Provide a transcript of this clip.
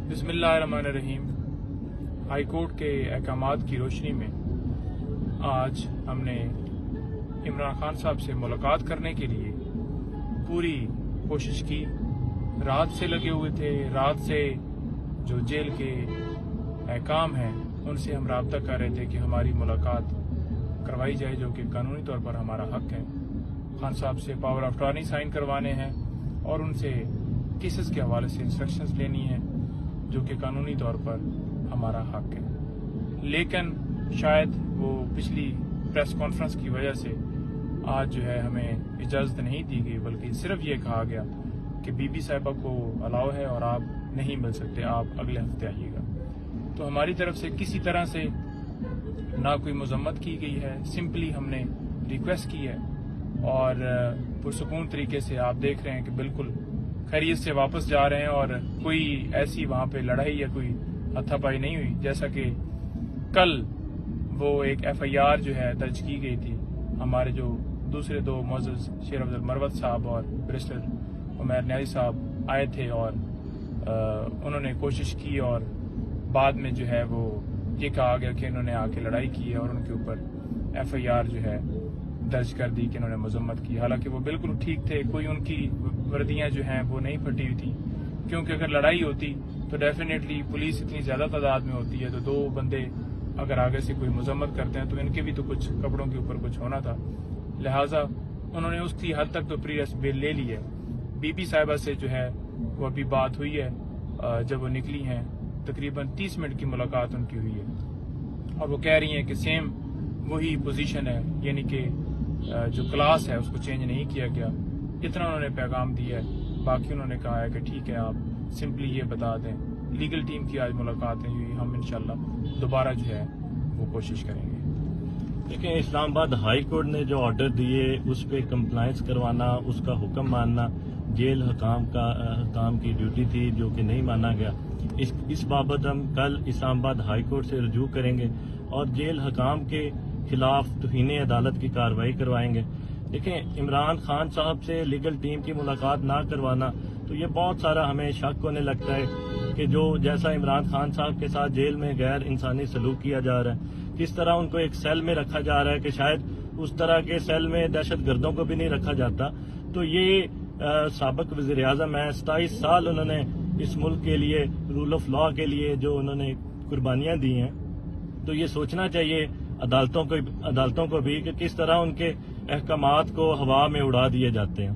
बिस्मिल्लाहिर्रहमानिर्रहीम। High court के अहकामात की रोशनी में आज हमने इमरान खान साहब से मुलाकात करने के लिए पूरी कोशिश की। रात से लगे हुए थे। रात से जो जेल के अहकाम हैं उनसे हम राब्ता कर रहे थे कि हमारी मुलाकात करवाई जाए, जो कि कानूनी तौर पर हमारा हक है। खान साहब से पावर ऑफ अटॉर्नी साइन करवाने हैं और उनसे केसेस के हवाले से इंस्ट्रक्शंस लेनी है, जो कि कानूनी तौर पर हमारा हक है। लेकिन शायद वो पिछली प्रेस कॉन्फ्रेंस की वजह से आज जो है हमें इजाज़त नहीं दी गई, बल्कि सिर्फ ये कहा गया कि बीबी साहिबा को अलाउ है और आप नहीं मिल सकते, आप अगले हफ्ते आइएगा। तो हमारी तरफ से किसी तरह से ना कोई मजम्मत की गई है, सिंपली हमने रिक्वेस्ट की है और पुरसुकून तरीके से आप देख रहे हैं कि बिल्कुल खैरियत से वापस जा रहे हैं और कोई ऐसी वहाँ पे लड़ाई या कोई हाथापाई नहीं हुई। जैसा कि कल वो एक FIR जो है दर्ज की गई थी, हमारे जो दूसरे दो मोअज़्ज़ज़ शेर अफजल मरवत साहब और बैरिस्टर उमैर न्याज़ी साहब आए थे और उन्होंने कोशिश की और बाद में जो है वो ये कहा गया कि इन्होंने आके लड़ाई की है और उनके ऊपर FIR जो है दर्ज कर दी कि इन्होंने मजम्मत की। हालांकि वो बिल्कुल ठीक थे, कोई उनकी वर्दियां जो हैं वो नहीं फटी हुई थी, क्योंकि अगर लड़ाई होती तो डेफिनेटली पुलिस इतनी ज़्यादा तादाद में होती है तो दो बंदे अगर आगे से कोई मजम्मत करते हैं तो इनके भी तो कुछ कपड़ों के ऊपर कुछ होना था। लिहाजा उन्होंने उसकी हद तक तो प्री अरेस्ट बेल ले ली है। बीबी साहिबा से जो है वो अभी बात हुई है, जब वो निकली हैं तकरीबन 30 मिनट की मुलाकात उनकी हुई है और वो कह रही हैं कि सेम वही पोजीशन है, यानी कि जो क्लास है उसको चेंज नहीं किया गया। इतना उन्होंने पैगाम दिया है। बाकी उन्होंने कहा है कि ठीक है, आप सिंपली ये बता दें। लीगल टीम की आज मुलाकातें हुई, हम इंशाल्लाह दोबारा जो है वो कोशिश करेंगे। देखिए, इस्लामाबाद हाई कोर्ट ने जो ऑर्डर दिए उस पर कंप्लायंस करवाना, उसका हुक्म मानना जेल हकाम की ड्यूटी थी, जो कि नहीं माना गया। इस बाबत हम कल इस्लामाबाद हाई कोर्ट से रजू करेंगे और जेल हकाम के खिलाफ तौहीन अदालत की कार्रवाई करवाएंगे। देखें, इमरान खान साहब से लीगल टीम की मुलाकात ना करवाना, तो ये बहुत सारा हमें शक होने लगता है कि जो जैसा इमरान खान साहब के साथ जेल में गैर इंसानी सलूक किया जा रहा है, किस तरह उनको एक सेल में रखा जा रहा है कि शायद उस तरह के सेल में दहशत गर्दों को भी नहीं रखा जाता। तो ये साबिक वज़ीर आज़म है, 27 साल उन्होंने इस मुल्क के लिए, रूल ऑफ लॉ के लिए जो उन्होंने कुर्बानियां दी हैं। तो ये सोचना चाहिए अदालतों को भी कि किस तरह उनके अहकामात को हवा में उड़ा दिए जाते हैं।